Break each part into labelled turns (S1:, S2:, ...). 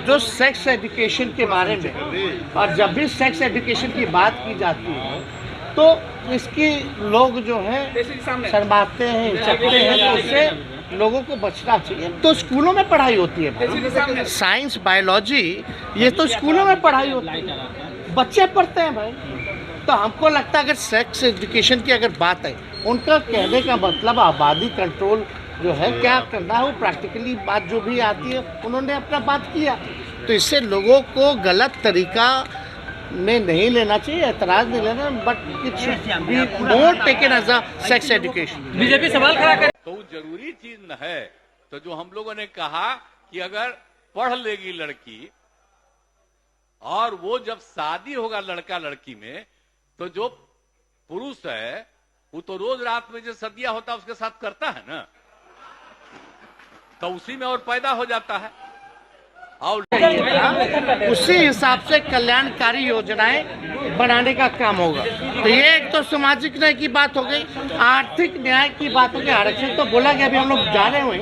S1: जो sex education के बारे में, और जब भी सेक्स एजुकेशन की बात की जाती है तो इसकी लोग जो है शर्माते हैं, हिचकते हैं, तो उससे लोगों को बचना चाहिए। तो स्कूलों में पढ़ाई होती है, साइंस बायोलॉजी ये तो स्कूलों में पढ़ाई होती है, बच्चे पढ़ते हैं भाई। तो हमको लगता है अगर सेक्स एजुकेशन की अगर बात है, उनका कहने का मतलब आबादी कंट्रोल जो है क्या करना है, वो प्रैक्टिकली बात जो भी आती है उन्होंने अपना बात किया। तो इससे लोगों को गलत तरीका में नहीं लेना चाहिए, एतराज़ नहीं लेना, but it more taken as a sex education.
S2: BJP सवाल खड़ा करे
S3: तो जरूरी चीज न है। तो जो हम लोगों ने कहा कि अगर पढ़ लेगी लड़की और वो जब शादी होगा लड़का लड़की में, तो जो पुरुष है वो तो रोज रात में जो सदिया होता है उसके साथ करता है ना, तो उसी में और पैदा हो जाता है। और
S1: उसी हिसाब से कल्याणकारी योजनाएं बनाने का काम होगा। तो ये एक तो सामाजिक न्याय की बात हो गई, आर्थिक न्याय की बात हो गई। आरक्षण तो बोला गया, अभी हम लोग जा रहे हुए,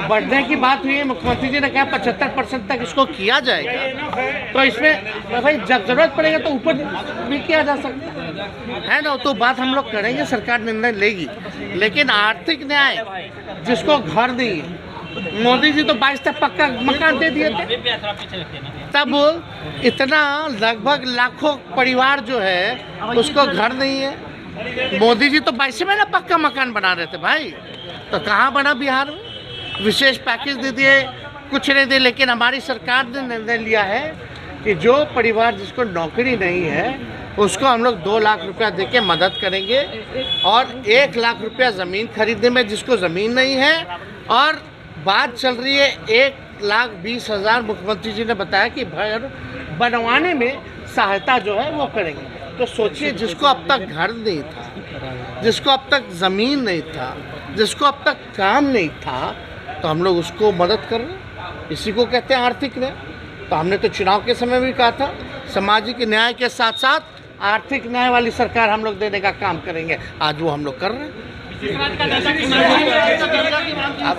S1: बढ़ने की बात हुई है। मुख्यमंत्री जी ने कहा 75% तक इसको किया जाएगा। तो इसमें भाई जब जरूरत पड़ेगा तो ऊपर भी किया जा सकता है ना, तो बात हम लोग करेंगे, सरकार निर्णय लेगी। लेकिन आर्थिक न्याय, जिसको घर नहीं है, मोदी जी तो 22 तक पक्का मकान दे दिए थे, तब इतना लगभग लाखों परिवार जो है उसको घर नहीं है। मोदी जी तो 22 में ना पक्का मकान बना रहे थे भाई, तो कहाँ बना बिहार में? विशेष पैकेज दे दिए, कुछ नहीं दे। लेकिन हमारी सरकार ने निर्णय लिया है कि जो परिवार जिसको नौकरी नहीं है उसको हम लोग 2 लाख रुपया दे के मदद करेंगे, और 1 लाख रुपया ज़मीन खरीदने में जिसको ज़मीन नहीं है, और बात चल रही है 1,20,000 मुख्यमंत्री जी ने बताया कि घर बनवाने में सहायता जो है वो करेंगे। तो सोचिए, जिसको अब तक घर नहीं था, जिसको अब तक ज़मीन नहीं था, जिसको अब तक काम नहीं था, तो हम लोग उसको मदद कर रहे हैं। इसी को कहते हैं आर्थिक न्याय। तो हमने तो चुनाव के समय भी कहा था, सामाजिक न्याय के साथ साथ आर्थिक न्याय वाली सरकार हम लोग देने का काम करेंगे। आज वो हम लोग कर रहे हैं।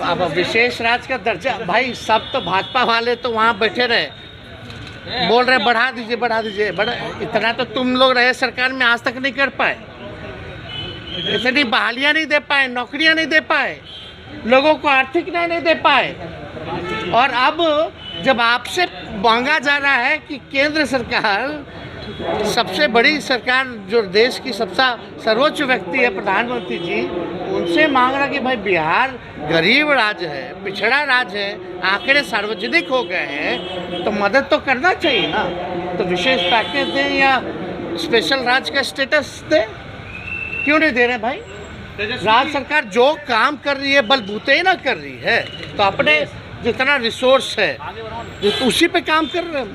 S1: अब विशेष राज्य का दर्जा, भाई सब तो भाजपा वाले तो वहाँ बैठे रहे, बोल रहे बढ़ा दीजिए बढ़ा दीजिए, इतना तो तुम लोग रहे सरकार में, आज तक नहीं कर पाए, इतनी बहालियाँ नहीं दे पाए, नौकरियाँ नहीं दे पाए, लोगों को आर्थिक न्याय नहीं दे पाए। और अब जब आपसे मांगा जा रहा है कि केंद्र सरकार, सबसे बड़ी सरकार जो देश की सबसे सर्वोच्च व्यक्ति है प्रधानमंत्री जी, उनसे मांग रहा कि भाई बिहार गरीब राज्य है, पिछड़ा राज्य है, आंकड़े सार्वजनिक हो गए हैं, तो मदद तो करना चाहिए ना। तो विशेष पैकेज दें या स्पेशल राज्य का स्टेटस दें, क्यों नहीं दे रहे भाई? राज्य सरकार जो काम कर रही है बलबूते ही ना कर रही है, तो अपने जितना रिसोर्स है उसी पे काम कर रहे हैं।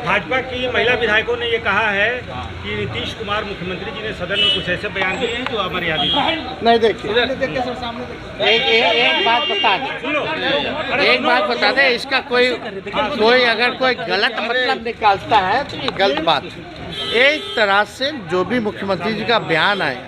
S4: भाजपा की महिला विधायकों ने ये कहा है कि नीतीश कुमार मुख्यमंत्री जी ने सदन में कुछ ऐसे बयान दिए हैं जो अमर्यादित नहीं।
S1: देखिए, एक बात बता दे, इसका कोई अगर कोई गलत मतलब निकालता है तो ये गलत बात है। एक तरह से जो भी मुख्यमंत्री जी का बयान आए